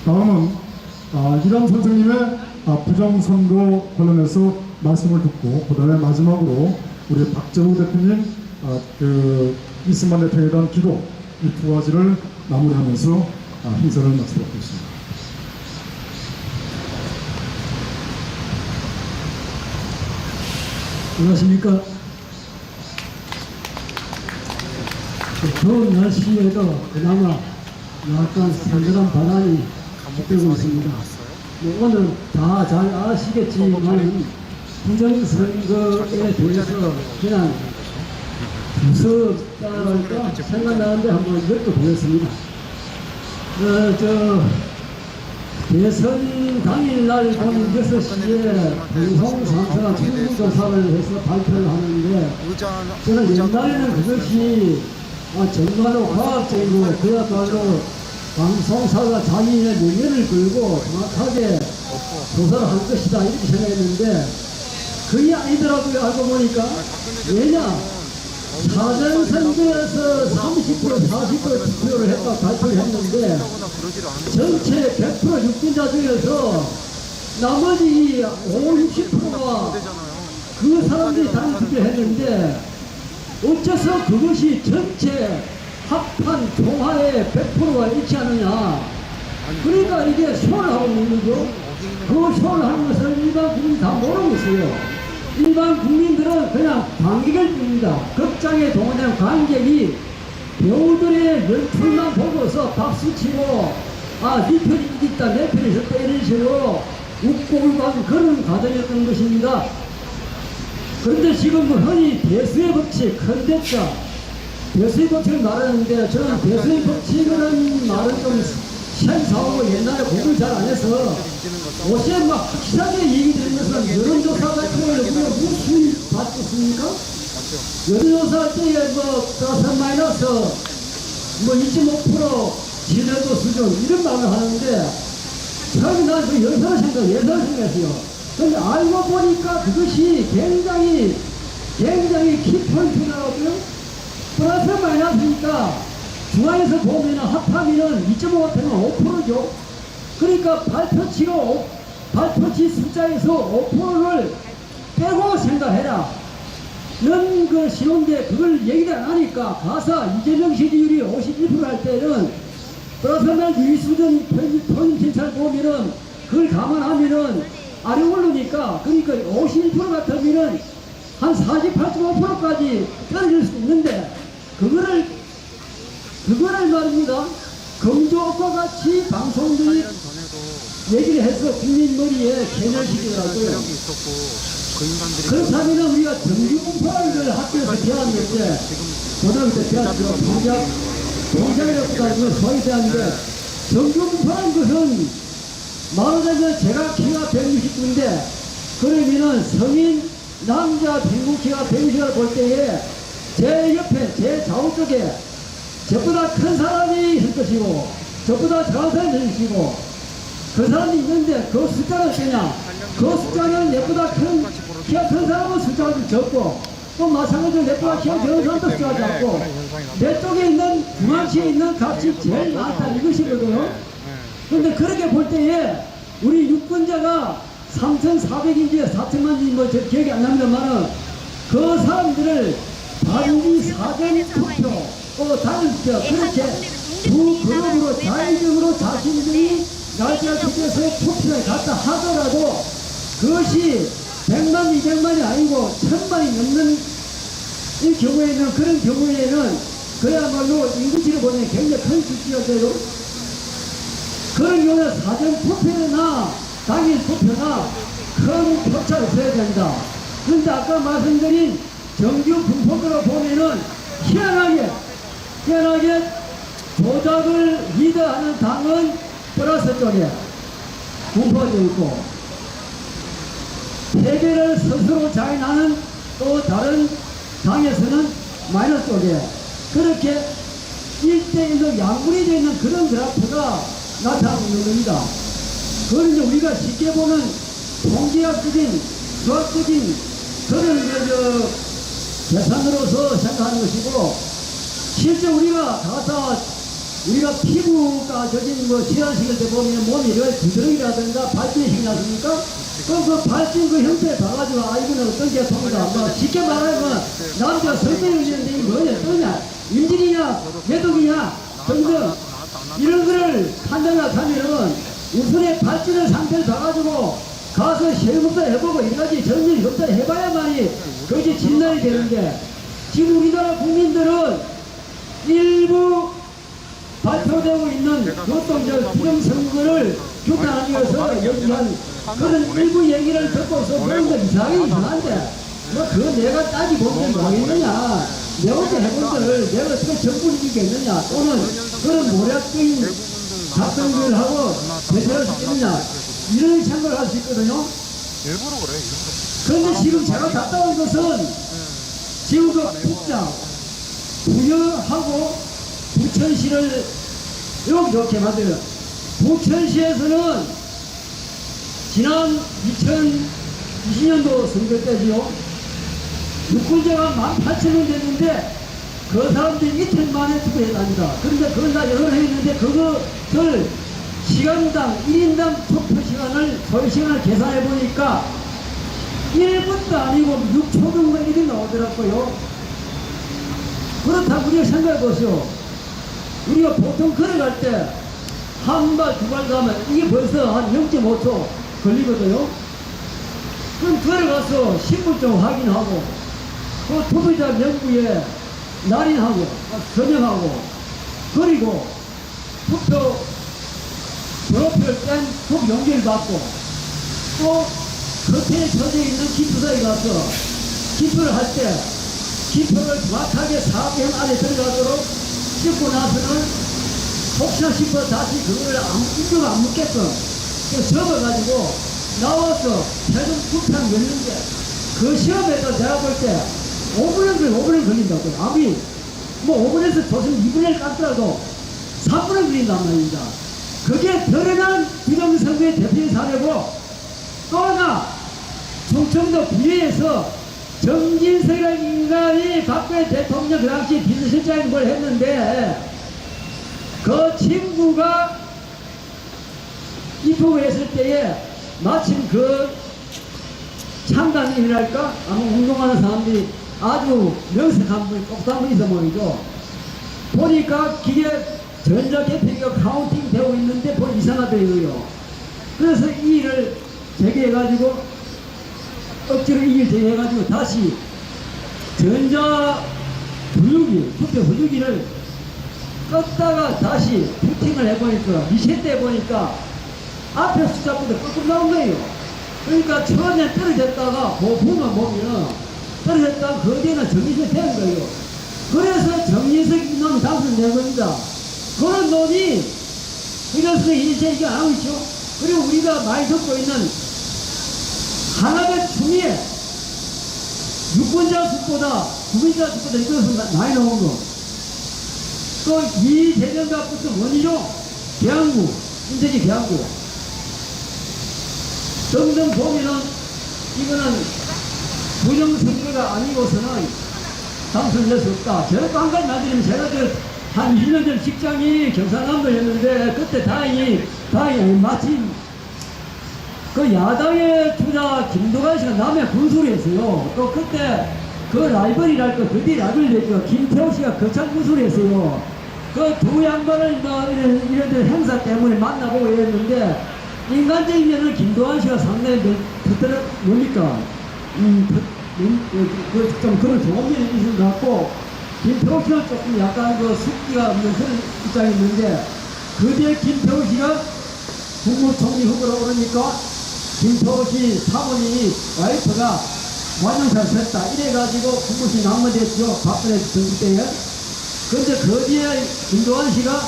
다음은 이람 선생님의 부정선거 관련해서 말씀을 듣고 그 다음에 마지막으로 우리 박정우 대표님 이승만 대통령에 대한 기도 이 두 가지를 마무리하면서 행사를 마치도록 하겠습니다. 안녕하십니까. 더운 날씨에도 그나마 약간 선선한 바람이 불고 있습니다. 오늘 다 잘 아시겠지만 부정선거에 대해서 그냥 무섭다랄까 생각나는데 한번 엿보겠습니다. 대선 당일날 밤 6시에 방송사가 출구조사를 해서 발표를 하는데 저는 옛날에는 그것이 정말로 과학적이고 그야말로 방송사가 자기의 명예를 걸고 정확하게 조사를 할 것이다 이렇게 생각했는데 그게 아니더라고요. 알고 보니까 왜냐 사전선거에서 30% 40% 투표를 했다 발표를 했는데 전체 100% 유권자 중에서 나머지 50, 60%가 그 사람들이 단일 투표를 했는데 어째서 그것이 전체 합한 총화의 100%가 있지 않느냐. 그러니까 이게 쇼를 하고 있는 거죠. 그 쇼를 하는 것을 일반 국민이 다 모르고 있어요. 일반 국민들은 그냥 관객일 뿐입니다. 극장에 동원된 관객이 배우들의 연출만 보고서 박수치고 네 편이 이겼다 내 편이 졌다 이런 식으로 웃고 울고 그런 과정이었던 것입니다. 그런데 지금 흔히 대수의 법칙, 컨대짜 대수의 법칙을 말하는데 저는 대수의 법칙이라는 말은 좀 생소하고 옛날에 공부를 잘 안 해서 옷에 막 확실하게 얘기 드리는 것은 여론조사 같은 걸 우리가 무슨 받겠습니까? 여론조사 할 때에 플러스 마이너스 2.5% 지내도 수준 이런 말을 하는데 처음에 나는 그 예상을 생각했어요. 그런데 알고 보니까 그것이 굉장히 키포인트라고요. 플러스 마이너스니까 중앙에서 보면 합하면 2.5가 되면 5%죠. 그러니까 발표치 숫자에서 5%를 빼고 생각해라. 는 것이는데 그걸 얘기를 안 하니까 가사 이재명 지지율이 51% 할 때는 플러스 마이너스 유수전 편입 진찰 보면은 그걸 감안하면은 아래 오르니까 그러니까 51% 같으면은 한 48.5%까지 떨어질 수 있는데 그거를 말입니다. 검조과 같이 방송들이 얘기를 해서 국민 머리에 개념시키더라고요. 그렇다면 우리가 정규분포를 학교에서 배웠는데 고등학교 때 배웠죠. 동작이라고 가지고 소위 배웠는데 정규분포라는 것은 말하자면 제가 키가 169인데 그러면은 성인 남자 평균 키가 160을 볼 때에 제 옆에 제 좌우 쪽에 저보다 큰 사람이 있을 것이고 저보다 작은 사람이 있을 것이고 그 사람이 있는데 그 숫자는 어떠냐. 그 숫자는 내보다 키가 큰 사람은 숫자가 좀 적고 또 마찬가지로 내보다 키가 적은 사람도 숫자가 작고 내 쪽에 있는 중앙시에 있는 값이 제일 많다 이것이거든요. 그런데 그렇게 볼 때에 우리 유권자가 3,400인지 4천만인지 저 기억이 안 납니다만은 그 사람들을 단지 사전 투표 다른 그렇게 두 그룹으로 자의적으로 자신들이 날짜 투표소에 투표를 갔다 하더라도 그것이 100만, 200만이 아니고 1000만이 넘는 이 경우에는 그런 경우에는 그야말로 인구치를 보면 굉장히 큰 수치가 되고 그런 경우에 사전 투표나 당일 투표나 큰 표차를 써야 된다. 그런데 아까 말씀드린 정규 분포로 보면은 희한하게 조작을 리드하는 당은 플러스 쪽에 분포되어 있고 패배를 스스로 자인하는 또 다른 당에서는 마이너스 쪽에 그렇게 1대1로 양분이 되어 있는 그런 그래프가 나타나고 있는 겁니다. 그걸 이제 우리가 쉽게 보는 통계학적인 수학적인 그런 계산으로서 생각하는 것이고 실제 우리가 가사 우리가 피부가 저긴 뭐 지하식일 때 보면 몸이 이렇게 두드러기라든가 발진식이 나습니까? 그럼 그 발진 그 형태에 봐가지고 아 이거는 어떤 계통이다. 뭐 쉽게 말하면 남자 설명이 있는데 이게 뭐냐 떠냐 인질이냐 매독이냐 등등 이런 거를 판단을 하면은 우선에 발진을 상태를 봐가지고 가서 시험부터 해보고 이래가지 전문의부터 해봐야만이 그것이 진단이 되는데 지금 우리나라 국민들은 일부 발표되고 있는 교통적 부정선거를 규탄하기 위해서 얘기한 그런 일부 얘기를 듣고서 그런 거 이상한데 뭐 그거 내가 따지보면 뭐하겠느냐 내 혼자 해본 거를 내가 어떻게 전부를 이기겠느냐 또는 그런 모략적인 답변을 하고 대처할 수 있겠느냐 이런 생각을 할 수 있거든요. 일부러 그래, 일부러. 그런데 지금 제가 갔다 온 것은 지금 그 북장 부여하고 부천시를 이렇게 만들어요. 부천시에서는 지난 2020년도 선거 때지요. 유권자가 18,000명 됐는데 그 사람들이 이틀 만에 투표했답니다. 그런데 그걸 다 여러 해 했는데 그것을 시간당 1인당 투표 시간을 소요 시간을 계산해 보니까 1분도 아니고 6초 정도 일이 나오더라고요. 그렇다고 우리가 생각해 보시오. 우리가 보통 걸어갈 때 한 발, 두 발 가면 이게 벌써 한 0.5초 걸리거든요. 그럼 걸어가서 신분증 확인하고 그 투표자 명부에 날인하고 서명하고 그리고 투표 번호표를 뗀 투표 용지를 받고 또 겉에 펴져 있는 기표소에 가서 기표를 할 때 기표를 정확하게 400 안에 들어가도록 찍고 나서는 혹시나 싶어 다시 그거를 입력을 안 묻겠어. 접어가지고 나와서 최종 투표한 게 있는데 그 시험에서 제가 볼 때 5분은 걸린다고요. 아무리 뭐 5분에서 조금 2분을 깎더라도 3분은 걸린단 말입니다. 그게 드러난 부정선거의 대표 사례고 또 하나 충청도 비례에서 정진석이라는 인간이 박근혜 대통령 그 당시 비서실장이 뭘 했는데 그 친구가 입후보를 했을 때에 마침 그 창단님이랄까 아마 운동하는 사람들이 아주 명색한 분이 꼭한 분이 있어 보이죠. 보니까 기계 전자개표기가 카운팅 되고 있는데 볼 이상하더라고요. 그래서 이 일을 제기해가지고 억지로 이길 제기해가지고 다시 전자 분류기 투표 분류기를 껐다가 다시 부팅을 해보니까 리셋 해보니까 앞에 숫자보다 조금 나온 거예요. 그러니까 처음에 떨어졌다가 보면 떨어졌다가 그 뒤에는 정리석 된 거예요. 그래서 정리석 이놈이 당선된 겁니다. 그런 놈이 이래서 이제 이게 안 하고 있죠. 그리고 우리가 많이 듣고 있는 하나의 중에 유권자 수보다 주민자 수보다 이것은 많이 나온 거. 또 이재명과부터 원이죠. 계양구, 인천이 계양구. 등등 보면은 이거는 부정선거가 아니고서는 당선될 수 없다. 제가 한 가지 말드리면 제가 한 20년 전 직장이 경상남도였는데 그때 다행히 마침 그 야당의 투자 김도관 씨가 남해 군수를 했어요. 또 그때 그 라이벌이랄 거 그뒤 라이벌이랬죠. 김태호 씨가 거창 군수를 했어요. 그 두 양반을 이런 행사 때문에 만나보고 이랬는데 인간적인 면은 김도환 씨가 상당히 뭡니까? 좀 그런 좋은 면이 있는 것 같고 김태호 씨는 조금 약간 그 숙기가 없는 그런 입장이 있는데 그 뒤에 김태호 씨가 국무총리 후보로 오르니까 김태호 씨 사모님이 와이프가 완영사를 했다 이래가지고 국무총리 낙마됐죠. 박근혜 정부 때에. 근데 그 뒤에 김도환 씨가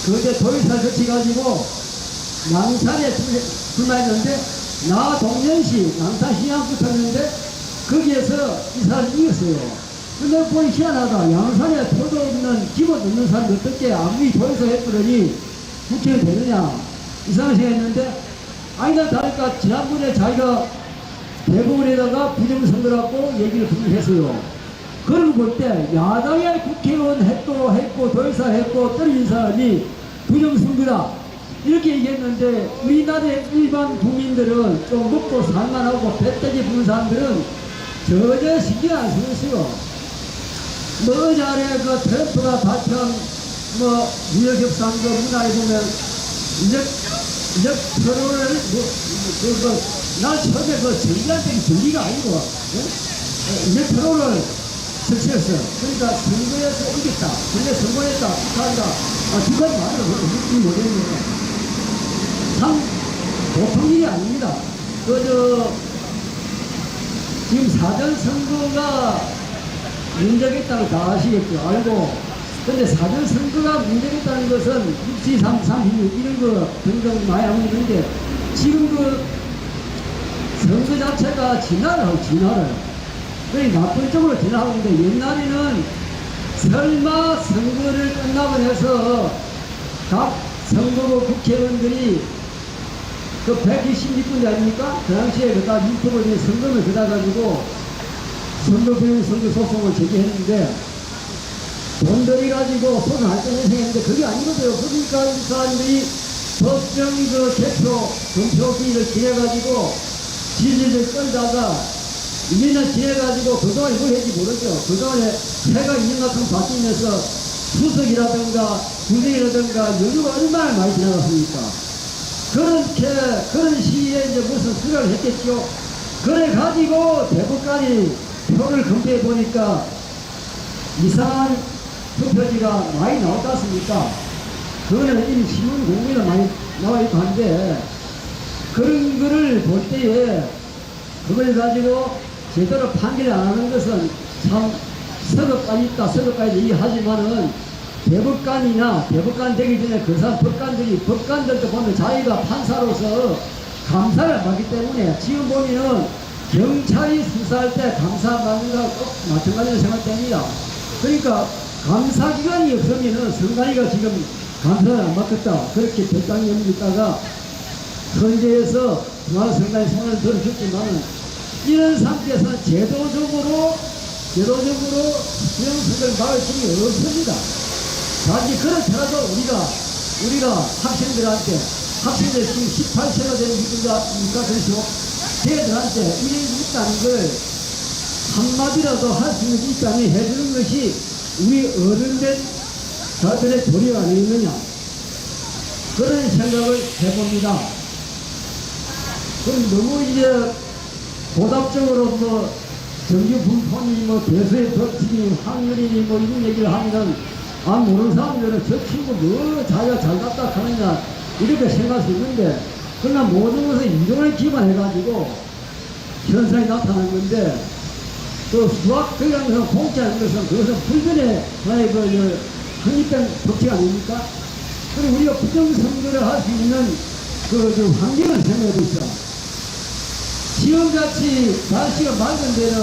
그때 도의사를 거치가지고 양산에 출마했는데 나 동년시 양산시장 붙었는데 거기에서 이 사람이 이겼어요. 근데 보니 희한하다. 양산에 표도 없는 기본 없는 사람이 어떻게 아무리 도의사 했더니 국회의원이 되느냐 이상한 생각했는데 아니다 다르니까 지난번에 자기가 대법원에다가 부정선거라고 얘기를 했어요. 그런 거 볼 때 야당의 국회의원 했고 더 이상 했고 떨어진 사람이 부정선거다 이렇게 얘기했는데 우리나라의 일반 국민들은 좀 먹고 살만하고 배때기 부는 사람들은 전혀 신경 안 쓰고 뭐 잘해 그 트럼프가 발표한 뭐 무역 협상도 문화에 보면 이제 프로를 나 처음에 그 정의한테 정리가 아니고 이제 프로를 설치했어요. 그러니까 선거에서 이겼다. 근데 선거했다. 축하한다. 두 가지 말을 듣지 못했는데 참 보통 일이 아닙니다. 지금 사전선거가 문제가 있다는 거 다 아시겠죠? 알고. 근데 사전선거가 문제가 있다는 것은 63, 36 이런 거 등등 많이 하고 있는데 지금 그 선거 자체가 진화를. 그러니까 나쁜 쪽으로 진화하고 있는데 옛날에는 설마 선거를 끝나고 나서 각 선거구 국회의원들이 그 126분이 아닙니까? 그 당시에 그다 유튜브에 선거를 그다가지고 선거비용 선거 소송을 제기했는데 돈 들여가지고 소송할 때는 했는데 그게 아니거든요. 그러니까 이 사람들이 법정 그 대표 검표비를 지내가지고 지지를 끌다가 2년 지내가지고 그동안에 뭘 했지 모르죠. 그동안에 해가 2년 같은 바뀌면서 수석이라든가 군대이라든가 연휴가 얼마나 많이 지나갔습니까? 그런 시기에 이제 무슨 수락을 했겠죠. 그래가지고 대법관이 표를 검토해 보니까 이상한 투표지가 많이 나왔지 않습니까? 그거는 이미 신문 공개가 많이 나와 있고 한데 그런 거를 볼 때에 그걸 가지고 제대로 판결을 안 하는 것은 참 서거까지 있다, 서거까지 얘기하지만은 대법관 되기 전에 그 사람 법관들도 보면 자기가 판사로서 감사를 받기 때문에 지금 보면은 경찰이 수사할 때 감사받는 거하고 꼭 마찬가지로 생각됩니다. 그러니까 감사기관이 없으면은 선관위가 지금 감사를 안 받겠다. 그렇게 결단이 있다가 헌재에서 중앙선관위 손을 들어줬지만은 이런 상태에서는 제도적으로 수용선거를 막을 힘이 없습니다. 단지 그렇더라도 우리가 학생들 지금 18세가 되는 이분입니까? 그렇죠? 걔들한테 이런 있다는 걸 한마디라도 할 수 있는 입장을 해주는 것이 우리 어른들 자들의 도리가 아니겠느냐 그런 생각을 해봅니다. 그럼 너무 이제 보답적으로 뭐 정규 분포니 뭐 대수의 법칙이 확률이니 뭐 이런 얘기를 하면은 모르는 사람들은 저 친구 뭐 자기가 잘 갔다 하느냐 이렇게 생각할 수 있는데 그러나 모든 것은 이론을 기반해가지고 현상이 나타나는 건데 또 수학 교양에서 공짜는 것은 그것은 불변의 하나의 확립된 법칙 아닙니까? 그리고 우리가 부정선거를 할 수 있는 그 환경을 생각해 보시죠. 지금같이 날씨가 맑은 데는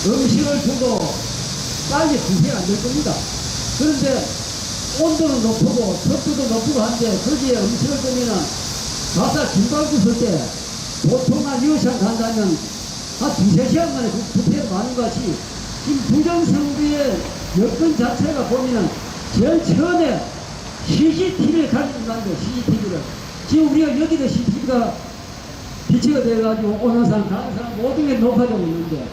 음식을 주고 빨리 구세가 안 될 겁니다. 그런데 온도는 높고 습도도 높고 한데 거기에 음식을 주면은 가사 김밥 부술 때 보통 한 2시간 간다면 한 2~3시간 만에 부패가 많은 것 같이 지금 부정선거의 여건 자체가 보면은 제일 처음에 CCTV를 가진다는데 CCTV를 지금 우리가 여기도 CCTV가 비치가 돼가지고 오는 사람 가는 사람 모든 게 높아지고 있는데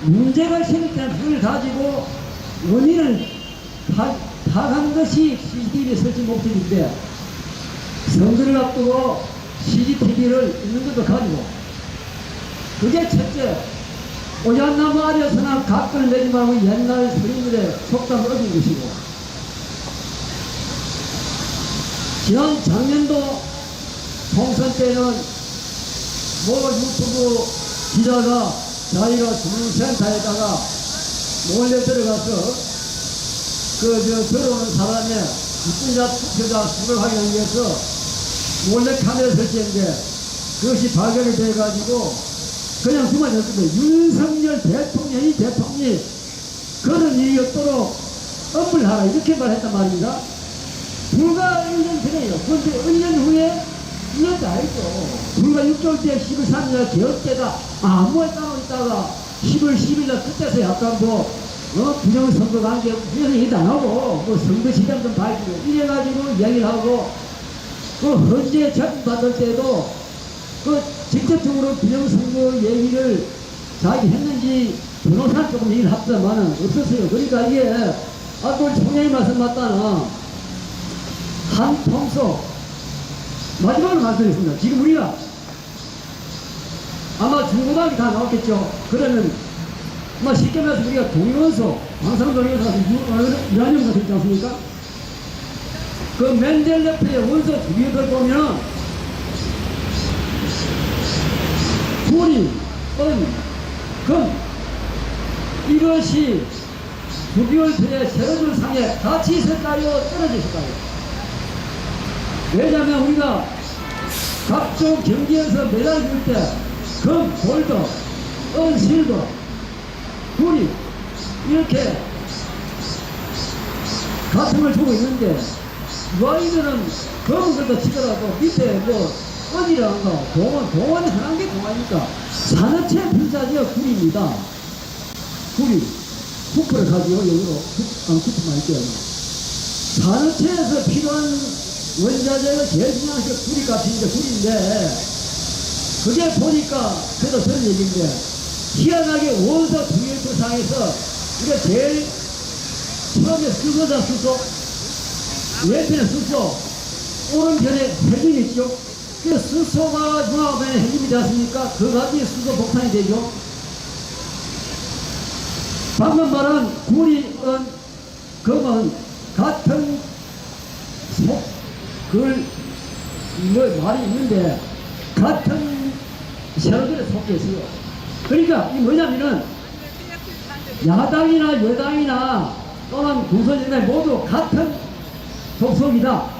문제가 생길 때는 그걸 가지고 원인을 파악하는 것이 CCTV 설치 목적인데 선거를 앞두고 CCTV를 있는 것도 가지고 그게 첫째 오얏나무 아래서나 각을 내지 말고 옛날 서민들의 속담을 얻은 것이고 지난 작년도 총선 때는 뭐 유튜브 기자가 자기가 주민센터에다가 몰래 들어가서 들어오는 사람의 유권자 투표자 수를 확인하기 위해서 몰래 카메라 설치했는데 그것이 발견이 돼가지고 그냥 그만뒀는데 윤석열 대통령이 그런 일이 없도록 업을 하라 이렇게 말했단 말입니다. 불과 1년 전에요. 그런데 1년 후에 2년도 아니죠. 불과 6개월 때 13년 개혁 때가 아무 말 따로 있다가 10월 10일 날 그때서 약간 부정선거 관계 위원회 안 하고 선거 시장 좀 밝히고 이래가지고 이야기를 하고 헌재 재판 받을 때도 직접적으로 부정선거 얘기를 자기 했는지 변호사 조금 얘기를 합니다만은 없었어요. 그러니까 이게 오늘 총장님 말씀 맞다는 한 통속 마지막으로 말씀드리겠습니다. 지금 우리가 아마 중고등학교 다 나왔겠죠. 그러면 쉽게 말해서 우리가 동의원서 광산동의원서 유한영서 있지 않습니까? 그 맨델레프의 원서 두 개를 보면 구리, 은, 금 이것이 9개월 전에 세로줄 상에 같이 있을까요? 떨어져 있을까요? 왜냐하면 우리가 각종 경기에서 메달 줄 때 금, 골드, 은, 실버, 구리 이렇게 같은 걸 주고 있는데 유아인들은 금은 그래도 치더라도 밑에 은이라는 거 동원이 흔한 게 동원이니까 산업체 필사지어 구리입니다. 구리 쿠프를 가지고 여기로 쿠프만 할게요. 산업체에서 필요한 원자재가 제일 중요한 게 구리 값인데 구리인데 그게 보니까 그래도 저런 얘기인데 희한하게 원서 두개표상에서 우리가 제일 처음에 수소자 수소 왼편에 수소 오른편에 핵이 있죠. 그 수소가 중화하면 핵이 되지 않습니까? 그 가지고 수소 폭탄이 되죠. 방금 말한 구리, 은, 금은 같은 말이 있는데 같은 세력들에 속해 있어요. 그러니까 이 뭐냐면은 야당이나 여당이나 또는 군소정당 모두 같은 속속이다.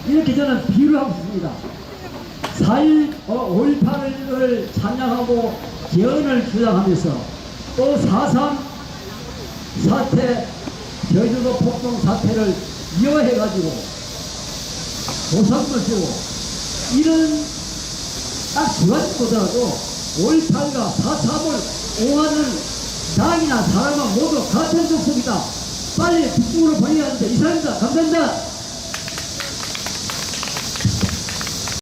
이렇게 저는 비유를 하고 있습니다. 5.18을 찬양하고 개헌을 주장하면서 또 4.3 사태, 제주도 폭동 사태를 이어해가지고 보상을 주고 이런 딱 두 가지보다도 5.18과 4.3을 옹호하는 당이나 사람은 모두 같은 족속이다. 빨리 북쪽으로 보내야 하는데 이상입니다. 감사합니다.